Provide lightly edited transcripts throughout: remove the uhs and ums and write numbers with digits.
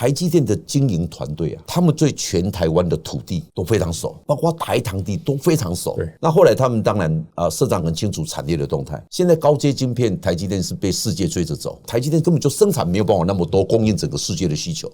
台积电的经营团队啊，他们对全台湾的土地都非常熟，包括台糖地都非常熟。那后来他们当然社长很清楚产业的动态。现在高阶晶片，台积电是被世界追着走，台积电根本就生产没有办法那么多供应整个世界的需求。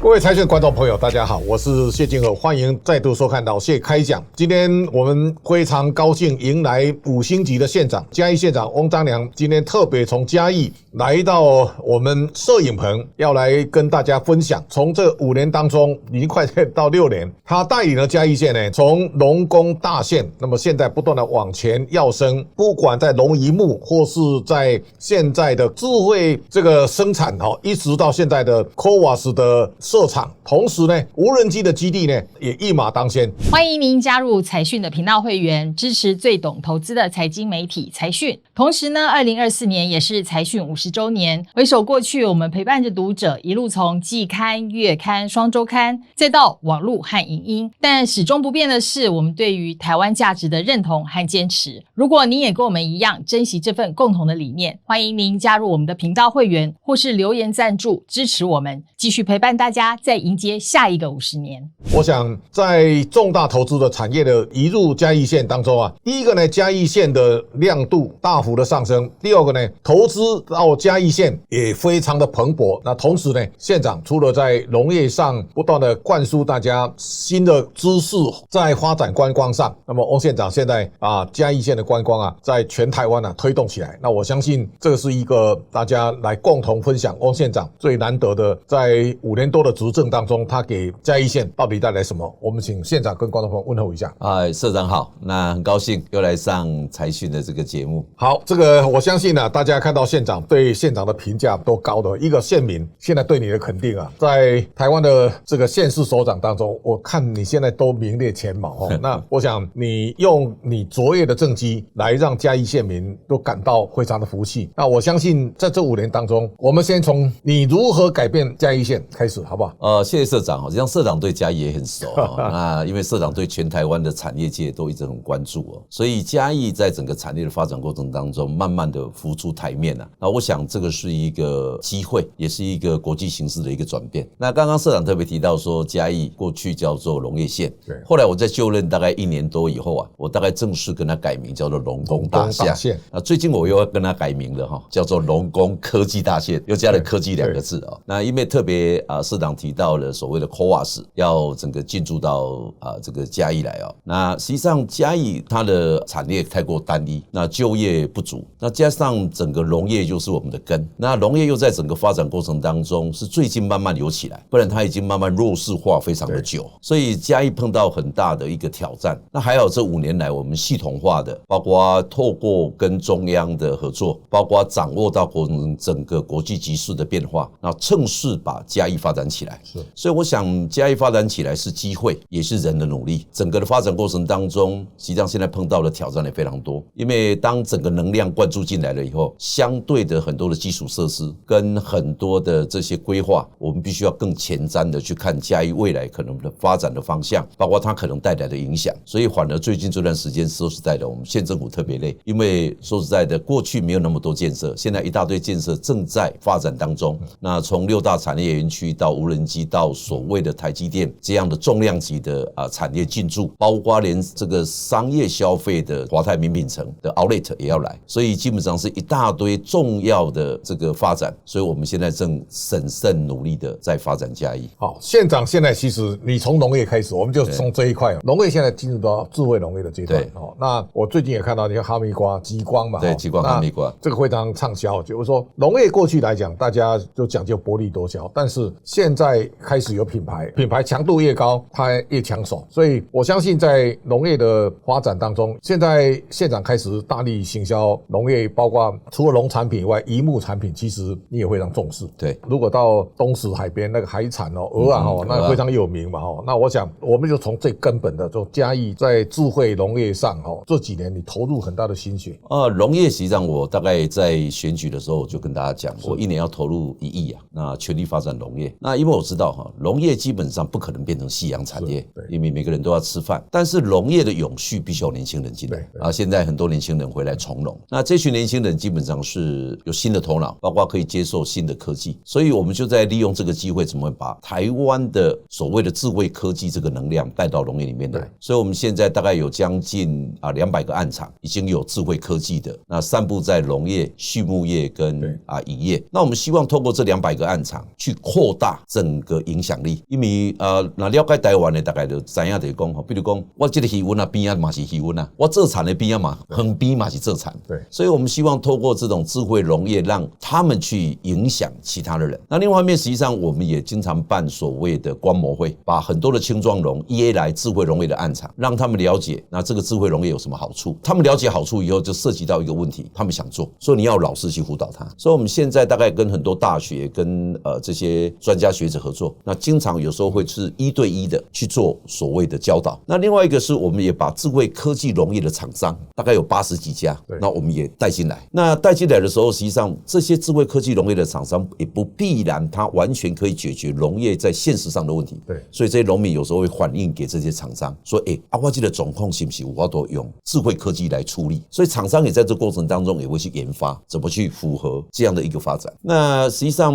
各位财讯观众朋友，大家好，我是谢金河，欢迎再度收看老谢开讲。今天我们非常高兴迎来5星级的县长，嘉义县长翁章良，今天特别从嘉义来到我们摄影棚，要来跟大家分享。从这5年当中，已经快到6年，他带领了嘉义县呢，从农工大县，那么现在不断的往前跃升，不管在农渔牧，或是在现在的智慧这个生产一直到现在的 CoWAS 的设厂，同时呢，无人机的基地呢也一马当先。欢迎您加入财讯的频道会员，支持最懂投资的财经媒体财讯。同时呢，2024年也是财讯50周年，回首过去，我们陪伴着读者一路从季刊、月刊、双周刊，再到网络和影音，但始终不变的是我们对于台湾价值的认同和坚持。如果您也跟我们一样珍惜这份共同的理念，欢迎您加入我们的频道会员，或是留言赞助支持我们，继续陪伴大家，再迎接下一个50年。我想在重大投资的产业的移入嘉义县当中啊，第一个呢，嘉义县的亮度大幅的上升；第二个呢，投资到嘉义县也非常的蓬勃。那同时呢，县长除了在农业上不断的灌输大家新的知识，在发展观光上，那么翁县长现在嘉义县的观光在全台湾推动起来。那我相信这是一个大家来共同分享翁县长最难得的，在5年多的执政当中，他给嘉义县到底带来什么？我们请县长跟观众朋友问候一下。社长好，那很高兴又来上财讯的这个节目。好，这个我相信大家看到县长对县长的评价都高的，一个县民现在对你的肯定在台湾的这个县市首长当中，我看你现在都名列前茅那我想你用你卓越的政绩来让嘉义县民都感到非常的服气。那我相信在这5年当中，我们先从你如何改变嘉义县开始，好不好？谢谢社长，实际上社长对嘉义也很熟那因为社长对全台湾的产业界都一直很关注所以嘉义在整个产业的发展过程当中，慢慢的浮出台面那我想这个是一个机会，也是一个国际形势的一个转变。那刚刚社长特别提到说，嘉义过去叫做农业县，后来我在就任大概1年多以后我大概正式跟他改名叫做农工大县。那最近我又要跟他改名了叫做农工科技大县，又加了科技2个字那因为特别社长提到了所谓的 CoWAS 要整个进驻到这个嘉义来那实际上嘉义它的产业太过单一，那就业不足，那加上整个农业就是我们的根，那农业又在整个发展过程当中是最近慢慢有起来，不然它已经慢慢弱势化非常的久，所以嘉义碰到很大的一个挑战。那还好这5年来我们系统化的，包括透过跟中央的合作，包括掌握到整个国际局势的变化，那趁势把嘉义发展起来。所以我想嘉义发展起来是机会，也是人的努力。整个的发展过程当中，实际上现在碰到的挑战也非常多，因为当整个能量灌注进来了以后，相对的很多的基础设施跟很多的这些规划，我们必须要更前瞻的去看嘉义未来可能的发展的方向，包括它可能带来的影响。所以反而最近这段时间说实在的，我们县政府特别累，因为说实在的，过去没有那么多建设，现在一大堆建设正在发展当中。那从6大产业园区到无人机，到所谓的台积电这样的重量级的产业进驻，包括连这个商业消费的华泰名品城的 Outlet 也要来，所以基本上是一大堆重要的这个发展。所以我们现在正审慎努力的在发展嘉义。好，县长现在其实你从农业开始，我们就从这一块农业现在进入到智慧农业的阶段。那我最近也看到你看哈密瓜、极光嘛，对，极光哈密瓜这个非常畅销。就是说农业过去来讲，大家就讲究薄利多销，但是现在开始有品牌强度越高，它越抢手。所以我相信在农业的发展当中，现在县长开始大力行销农业，包括除了农产品以外，渔牧产品，其实你也非常重视。对，如果到东石海边那个海产鹅啊那非常有名嘛那我想我们就从最根本的，就嘉义在智慧农业上这几年你投入很大的心血。农业实际上我大概在选举的时候我就跟大家讲，我1年要投入1亿啊，那全力发展农业。那因为我知道农业基本上不可能变成夕阳产业，因为每个人都要吃饭，但是农业的永续必须要年轻人进来啊。现在很多年轻人回来从农，那这群年轻人基本上是有新的头脑，包括可以接受新的科技，所以我们就在利用这个机会，怎么把台湾的所谓的智慧科技这个能量带到农业里面来。所以我们现在大概有将近200个案场已经有智慧科技的，那散布在农业、畜牧业跟渔业。那我们希望透过这200个案场去扩大整个影响力，因为那了解台湾的大概就知道就是说，比如说我这个渔塭边也是渔塭我做产的边嘛，横边也是做产。对，所以我们希望透过这种智慧农业，让他们去影响其他的人。那另外一面，实际上我们也经常办所谓的观摩会，把很多的青壮农约来智慧农业的案场，让他们了解那这个智慧农业有什么好处。他们了解好处以后，就涉及到一个问题，他们想做，所以你要有老师去辅导他。所以我们现在大概跟很多大学跟这些专家学者合作，那经常有时候会是1对1的去做所谓的教导。那另外一个是我们也把智慧科技农业的厂商大概有80几家，那我们也带进来。那带进来的时候，实际上这些智慧科技农业的厂商也不必然它完全可以解决农业在现实上的问题。对，所以这些农民有时候会反映给这些厂商说：“我这个状况是不是我都用智慧科技来处理？”所以厂商也在这过程当中也会去研发怎么去符合这样的一个发展。那实际上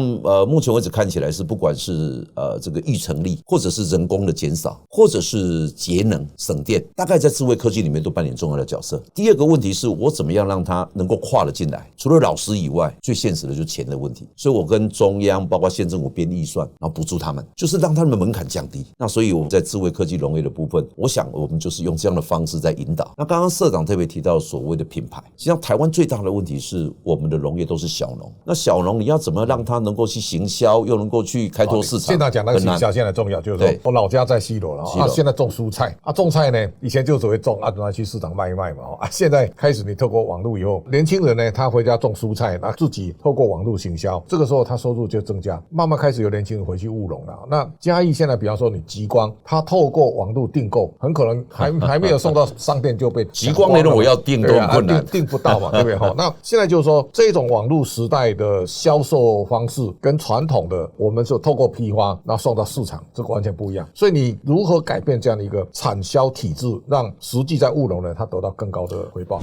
目前为止看起来是不管是这个育成力，或者是人工的减少，或者是节能省电，大概在智慧科技里面都扮演重要的角色。第二个问题是我怎么样让它能够跨了进来，除了老师以外，最现实的就是钱的问题。所以我跟中央包括县政府编预算，然后补助他们，就是让他们的门槛降低。那所以我们在智慧科技农业的部分，我想我们就是用这样的方式在引导。那刚刚社长特别提到所谓的品牌，实际上台湾最大的问题是我们的农业都是小农，那小农你要怎么让他能够去行销，又能够去开拓市场？现在讲那个行销现在重要，就是说我老家在西螺了现在种蔬菜种菜呢，以前就只会种拿去市场卖一卖嘛现在开始你透过网络以后，年轻人呢他回家种蔬菜，那自己透过网络行销，这个时候他收入就增加，慢慢开始有年轻人回去务农了。那嘉义现在比方说你极光，他透过网络订购，很可能还没有送到商店就被极光那种我要订都很困难，订不到嘛，对不对？那现在就是说这种网络时代的销售方式跟传统的我们是透过批发然后送到市场，这个完全不一样。所以你如何改变这样的一个产销体制，让实际在务农人他得到更高的回报？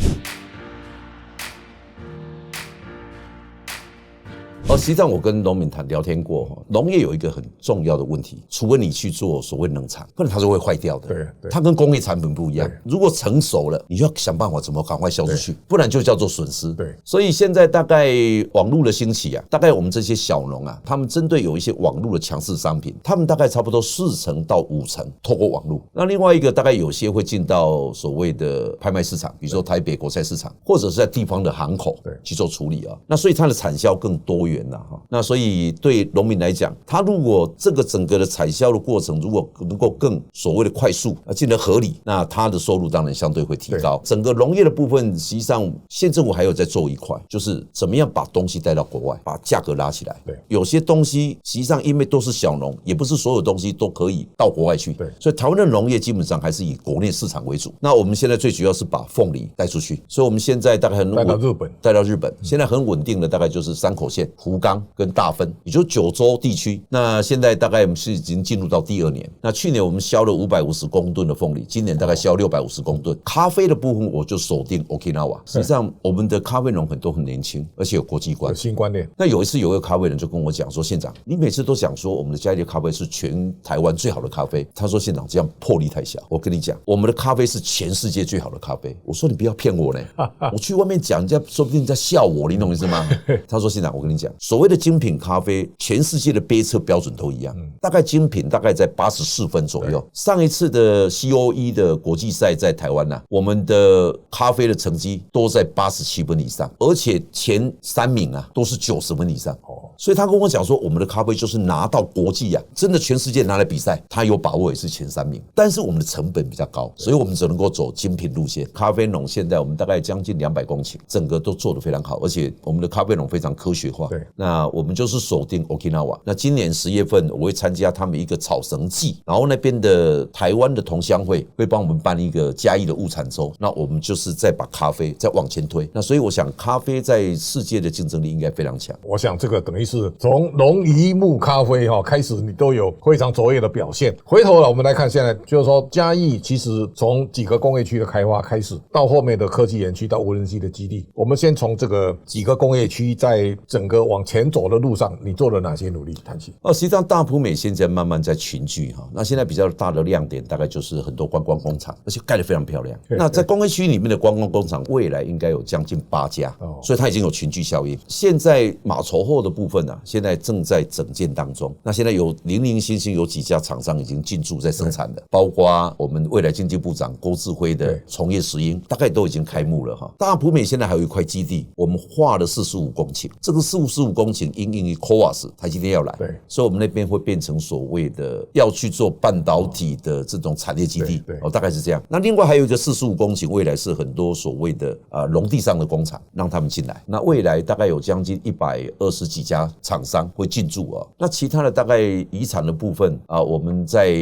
实际上我跟农民聊天过，农业有一个很重要的问题，除非你去做所谓农场，不然它是会坏掉的。对，它跟工业产品不一样。如果成熟了，你就要想办法怎么赶快销出去，不然就叫做损失。对，所以现在大概网络的兴起大概我们这些小农他们针对有一些网络的强势商品，他们大概差不多40%到50%透过网络。那另外一个大概有些会进到所谓的拍卖市场，比如说台北国菜市场，或者是在地方的行口去做处理那所以它的产销更多元。那所以对农民来讲，他如果这个整个的采销的过程如果能够更所谓的快速进得合理，那他的收入当然相对会提高。整个农业的部分实际上县政府还有在做一块，就是怎么样把东西带到国外，把价格拉起来。有些东西实际上因为都是小农，也不是所有东西都可以到国外去，所以台湾的农业基本上还是以国内市场为主。那我们现在最主要是把凤梨带出去，所以我们现在大概很带到日本，现在很稳定的大概就是3口县、福冈跟大分，也就是9州地区。那现在大概我们是已经进入到第2年。那去年我们销了550公吨的凤梨，今年大概销650公吨。咖啡的部分我就锁定 Okinawa。实际上我们的咖啡农很多很年轻，而且有国际观、有新观念。那有一次有一个咖啡人就跟我讲说：“县长，你每次都讲说我们的嘉义的咖啡是全台湾最好的咖啡。”他说：“县长这样魄力太小。我跟你讲，我们的咖啡是全世界最好的咖啡。”我说：“你不要骗我呢，我去外面讲，人家说不定在笑我，你懂意思吗？”他说：“县长，我跟你讲，所谓的精品咖啡，全世界的杯测标准都一样，大概精品大概在84分左右。上一次的 COE 的国际赛在台湾我们的咖啡的成绩都在87分以上，而且前3名都是90分以上。所以他跟我讲说，我们的咖啡就是拿到国际啊，真的全世界拿来比赛，他有把握也是前3名。但是我们的成本比较高，所以我们只能够走精品路线。咖啡农现在我们大概将近200公顷，整个都做得非常好，而且我们的咖啡农非常科学化。对，那我们就是锁定 Okinawa。那今年10月份我会参加他们一个草绳季，然后那边的台湾的同乡会帮我们办一个嘉义的物产周，那我们就是再把咖啡再往前推。那所以我想咖啡在世界的竞争力应该非常强。我想这个等于是从农渔牧咖啡开始，你都有非常卓越的表现。回头了，我们来看现在，就是说嘉义其实从几个工业区的开发开始，到后面的科技园区，到无人机的基地，我们先从这个几个工业区在整个往前走的路上，你做了哪些努力？谈起。实际上大埔美现在慢慢在群聚哈，那现在比较大的亮点大概就是很多观光工厂，而且盖得非常漂亮。那在工业区里面的观光工厂，未来应该有将近8家，所以它已经有群聚效应。现在马稠后的部分啊，现在正在整建当中。那现在有零零星星有几家厂商已经进驻在生产了，包括我们未来经济部长郭志辉的崇业石英，大概都已经开幕了哈。大埔美现在还有一块基地，我们划了45公顷，这个45公顷因应于 CoWoS 台积电要来，所以我们那边会变成所谓的要去做半导体的这种产业基地，大概是这样。那另外还有一个45公顷，未来是很多所谓的农地上的工厂，让他们进来。那未来大概有将近120几家厂商会进驻啊。那其他的大概遗产的部分我们在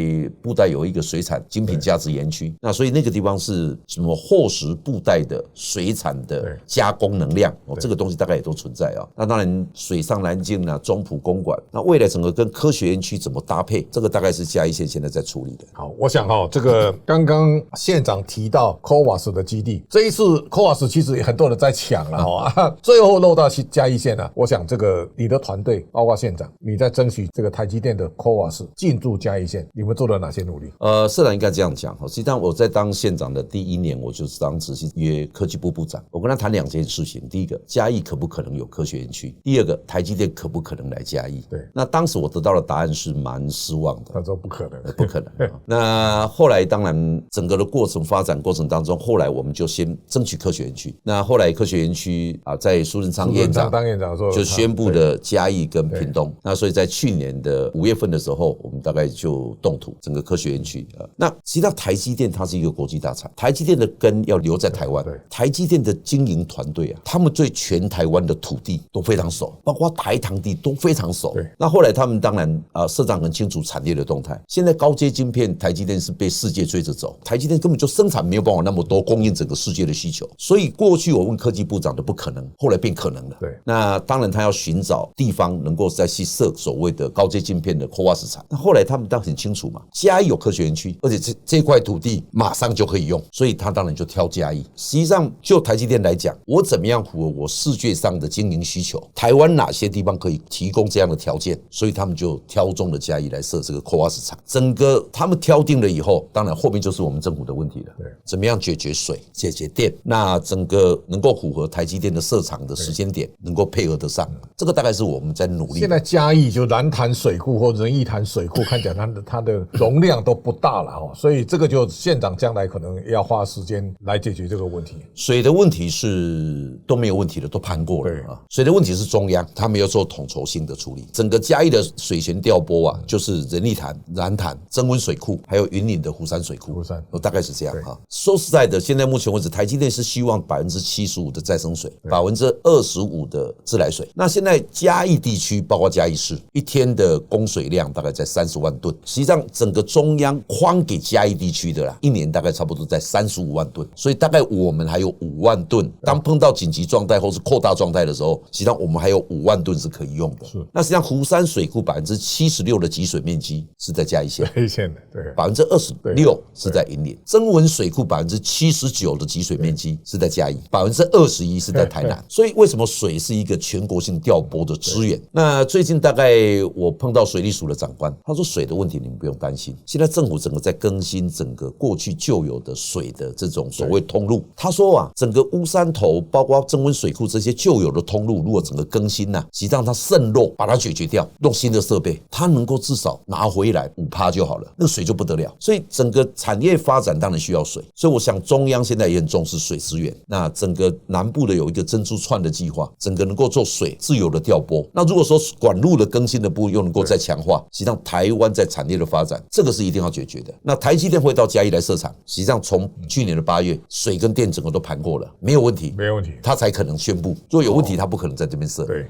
布袋有一个水产精品价值园区，那所以那个地方是什么厚实布袋的水产的加工能量这个东西大概也都存在啊。那当然水上南京中埔公馆，那未来整个跟科学园区怎么搭配，这个大概是嘉义县现在在处理的。好，我想这个刚刚县长提到 CoWoS 的基地，这一次 CoWoS 其实很多人在抢了最后落到嘉义县我想这个你的团队包括县长，你在争取这个台积电的 CoWoS 进驻嘉义县，你们做了哪些努力？社长应该这样讲，实际上我在当县长的第1年，我就是当时去约科技部部长，我跟他谈2件事情。第一个，嘉义可不可能有科学园区？第二个，台积电可不可能来嘉义？对，那当时我得到的答案是蛮失望的，他说不可能，不可能。那后来当然整个的发展过程当中，后来我们就先争取科学园区。那后来科学园区在苏贞昌院长当院长说就宣布的嘉义跟屏东。那所以在去年的5月份的时候，我们大概就动土整个科学园区。那实际上台积电它是一个国际大厂，台积电的根要留在台湾。台积电的经营团队他们对全台湾的土地都非常熟，包括台糖地都非常熟。那后来他们当然社长很清楚产业的动态。现在高阶晶片，台积电是被世界追着走，台积电根本就生产没有办法那么多供应整个世界的需求。所以过去我问科技部长的不可能，后来变可能了。那当然他要寻找地方能够再去设所谓的高阶晶片的CoWoS厂。那后来他们当然很清楚嘛，嘉义有科学园区，而且这块土地马上就可以用，所以他当然就挑嘉义。实际上就台积电来讲，我怎么样符合我世界上的经营需求，台湾哪些地方可以提供这样的条件，所以他们就挑中了嘉义来设这个 CoWoS 厂。整个他们挑定了以后，当然后面就是我们政府的问题了，怎么样解决水、解决电，那整个能够符合台积电的设厂的时间点能够配合得上，这个大概是我们在努力。现在嘉义就南潭水库或仁义潭水库，看起来它的容量都不大了所以这个就县长将来可能要花时间来解决这个问题。水的问题是都没有问题的，都盘过了水的问题是中央，他们要做统筹性的处理。整个嘉义的水权调拨就是仁义潭、南潭、曾温水库，还有云林的湖山水库，大概是这样说实在的，现在目前为止，台积电是希望75%的再生水，25%的自来水。那现在嘉义地区，包括嘉义市，一天的供水量大概在30万吨。实际上，整个中央框给嘉义地区的啦，一年大概差不多在35万吨，所以大概我们还有5万吨。当碰到紧急状态或是扩大状态的时候，实际上我们还有5万吨是可以用的。那实际上湖山水库76%的集水面积是在嘉义县，26%是在云林。曾文水库79%的集水面积是在嘉义，21%是在台南。所以为什么水是一个全国性调拨的资源？那最近大概我碰到水利署的长官，他说水的问题你们不用担心，现在政府整个在更新整个过去旧有的水的这种所谓通路。他说整个乌山头包括曾文水库这些旧有的通路，如果整个更新实际上它渗漏把它解决掉，用新的设备，它能够至少拿回来5%就好了，那个水就不得了。所以整个产业发展当然需要水，所以我想中央现在也很重视水资源。那整个南部的有一个珍珠串的计划，整个能够做水自由的调拨。那如果说管路的更新的部分又能够再强化，实际上台湾在产业的发展，这个是一定要解决的。那台积电会到嘉义来设厂，实际上从去年的8月，水跟电整个都盘过了，没有问题，没有问题，他才可能宣布。如果有问题，他不可能在这边设。对。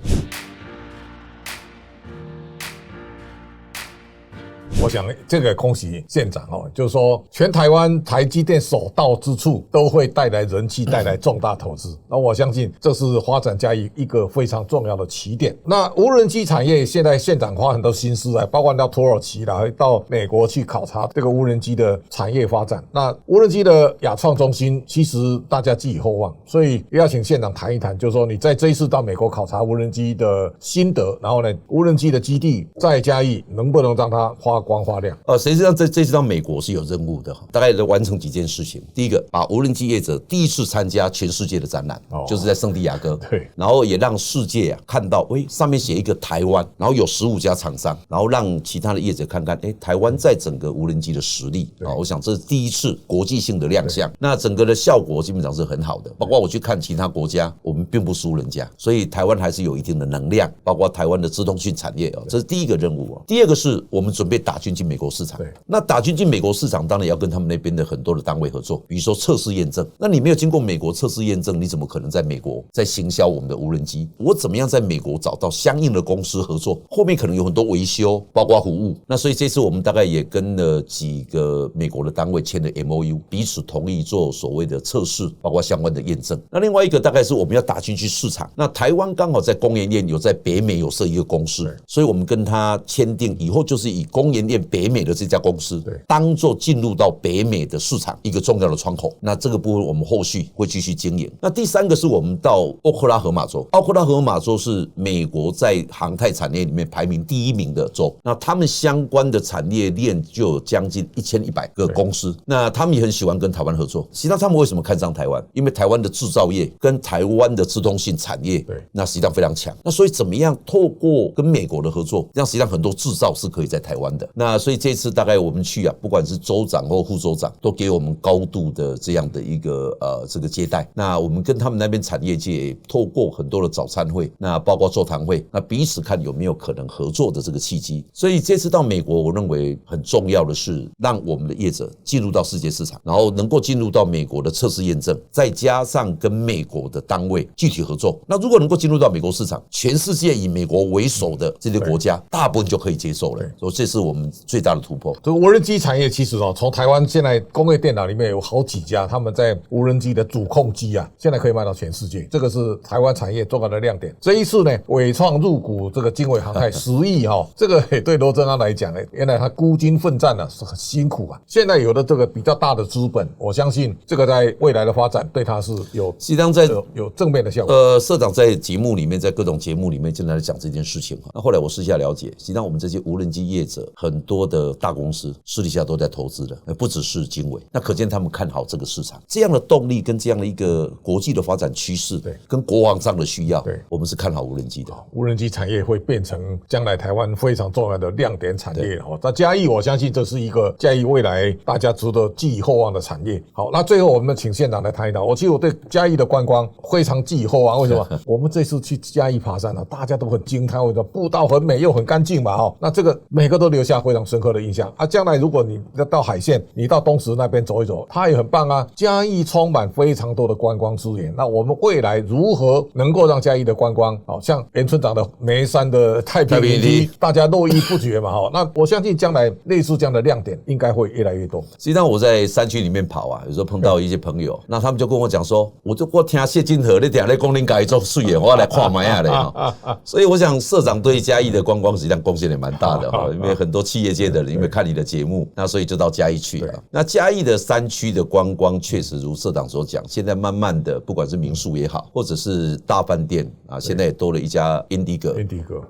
我想这个恭喜县长哦，就是说全台湾台积电所到之处都会带来人气，带来重大投资。那我相信这是发展嘉义一个非常重要的起点。那无人机产业现在县长花很多心思来，包括到土耳其啦，到美国去考察这个无人机的产业发展。那无人机的亚创中心其实大家寄予厚望，所以也要请县长谈一谈，就是说你在这一次到美国考察无人机的心得，然后呢，无人机的基地在嘉义能不能让它发光发亮？实际上这次到美国是有任务的，大概完成几件事情。第一个，把无人机业者第一次参加全世界的展览，就是在圣地亚哥。对，然后也让世界看到，上面写一个台湾，然后有15家厂商，然后让其他的业者看看，台湾在整个无人机的实力啊，我想这是第一次国际性的亮相。那整个的效果基本上是很好的，包括我去看其他国家，我们并不输人家，所以台湾还是有一定的能量，包括台湾的资通讯产业这是第一个任务。第二个是我们准备打进美国市场。那打进美国市场，当然要跟他们那边的很多的单位合作，比如说测试验证。那你没有经过美国测试验证，你怎么可能在美国在行销我们的无人机？我怎么样在美国找到相应的公司合作？后面可能有很多维修，包括服务。那所以这次我们大概也跟了几个美国的单位签了 MOU， 彼此同意做所谓的测试，包括相关的验证。那另外一个大概是我们要打进去市场。那台湾刚好在工研院有在北美有设一个公司，所以我们跟他签订以后就是以工研院北美的这家公司当作进入到北美的市场一个重要的窗口。那这个部分我们后续会继续经营。那第三个是我们到奥克拉荷马州，奥克拉荷马州是美国在航太产业里面排名第1名的州，那他们相关的产业链就有将近1100个公司，那他们也很喜欢跟台湾合作。实际上他们为什么看上台湾？因为台湾的制造业跟台湾的资通讯产业那实际上非常强。那所以怎么样透过跟美国的合作，让实际上很多制造是可以在台湾的。那所以这次大概我们去不管是州长或副州长都给我们高度的这样的一个这个接待。那我们跟他们那边产业界透过很多的早餐会，那包括座谈会，那彼此看有没有可能合作的这个契机。所以这次到美国，我认为很重要的是让我们的业者进入到世界市场，然后能够进入到美国的测试验证，再加上跟美国的单位具体合作。那如果能够进入到美国市场，全世界以美国为首的这些国家大部分就可以接受了。所以这是我们最大的突破。这个无人机产业其实从台湾现在工业电脑里面有好几家，他们在无人机的主控机现在可以卖到全世界，这个是台湾产业重要的亮点。这一次呢，伟创入股这个经纬航太10亿这个也对罗正安来讲呢，原来他孤军奋战是很辛苦现在有了这个比较大的资本，我相信这个在未来的发展对他是有实际上在有正面的效果。社长在节目里面，在各种节目里面经常讲这件事情。那后来我私下了解，实际上我们这些无人机业者很多的大公司私底下都在投资的，不只是经纬。那可见他们看好这个市场，这样的动力跟这样的一个国际的发展趋势，跟国防上的需要，我们是看好无人机的。无人机产业会变成将来台湾非常重要的亮点产业。那嘉义，我相信这是一个嘉义未来大家值得寄予厚望的产业。好，那最后我们请县长来谈一谈。其实我对嘉义的观光非常寄予厚望，为什么？我们这次去嘉义爬山大家都很惊叹，为什么？步道很美又很干净嘛。那这个每个都留下非常深刻的印象。将来如果你到海线，你到东石那边走一走，它也很棒嘉义充满非常多的观光资源。那我们未来如何能够让嘉义的观光，像严村长的眉山的太平营区，大家络绎不绝嘛。那我相信将来类似这样的亮点应该会越来越多。实际上我在山区里面跑有时候碰到一些朋友，那他们就跟我讲说，我听谢金河你等下在讲你自己做水的，我要来看一下嘞。所以我想社长对嘉义的观光实际上贡献也蛮大的因为很多企业界的人因为看你的节目，那所以就到嘉义去了。那嘉义的山区的观光确实如社长所讲，现在慢慢的不管是民宿也好，或者是大饭店现在也多了一家英迪格，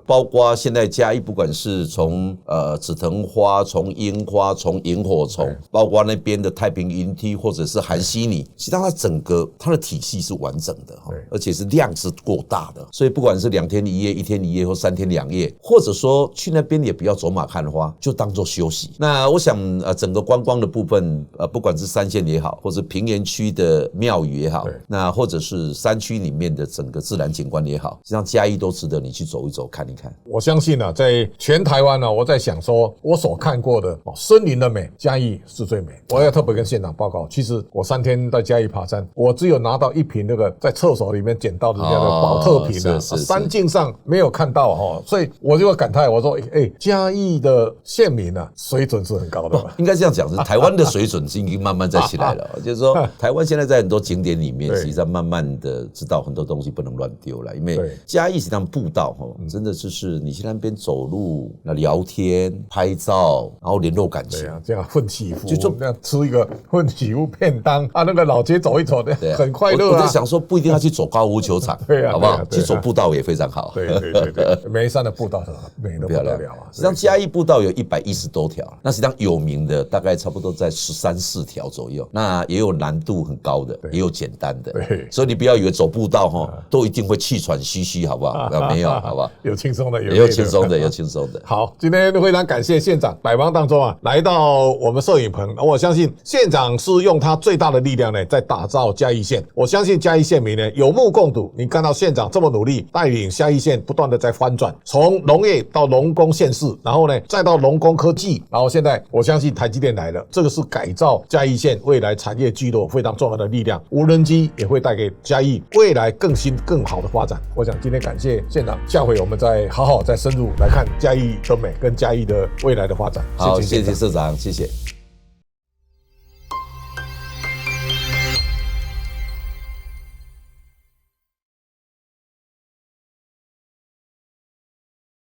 包括现在嘉义不管是从紫藤花，从樱花，从萤火虫，包括那边的太平云梯或者是韩西尼，实际上它整个它的体系是完整的而且是量是够大的。所以不管是2天1夜、1天1夜或3天2夜，或者说去那边也不要走马看花，花就当做休息。那我想整个观光的部分不管是山线也好，或者平原区的庙宇也好，那或者是山区里面的整个自然景观也好，实际上嘉义都值得你去走一走看一看。我相信啊，在全台湾呢，我在想说我所看过的森林的美，嘉义是最美。我要特别跟县长报告，其实我3天在嘉义爬山，我只有拿到1瓶那个在厕所里面捡到的那个保特瓶啊，山径上没有看到所以我就感叹，我说嘉义的县民啊水准是很高的。应该这样讲，是台湾的水准已经慢慢在起来了。就是说台湾现在在很多景点里面，实际上慢慢的知道很多东西不能乱丢了，因为嘉义实际上步道真的就是你去那边走路、聊天、拍照，然后联络感情。对啊，这样混起福，就那样吃一个混起福便当啊，那个老街走一走的，很快乐啊。我在想说，不一定要去走高尔夫球场，好不好？去走步道也非常好。对，梅山的步道很美得不得了啊。实际上嘉义步道有110多条，那实际上有名的大概差不多在13、14条左右，那也有难度很高的，也有简单的。所以你不要以为走步道都一定会气喘吁吁，好不好？没有，好不好？有轻松的，也有轻松的，有轻松的。好，今天非常感谢县长百忙当中来到我们摄影棚，我相信县长是用他最大的力量呢，在打造嘉义县。我相信嘉义县民呢有目共睹，你看到县长这么努力，带领嘉义县不断的在翻转，从农业到农工县市，然后呢再到农工科技，然后现在我相信台积电来了，这个是改造嘉义县未来产业聚落非常重要的力量。无人机也会带给嘉义未来更新更好的发展。我想今天感谢县长，下回我们再好好再深入来看嘉义的美跟嘉义的未来的发展。好，谢谢社长，谢谢。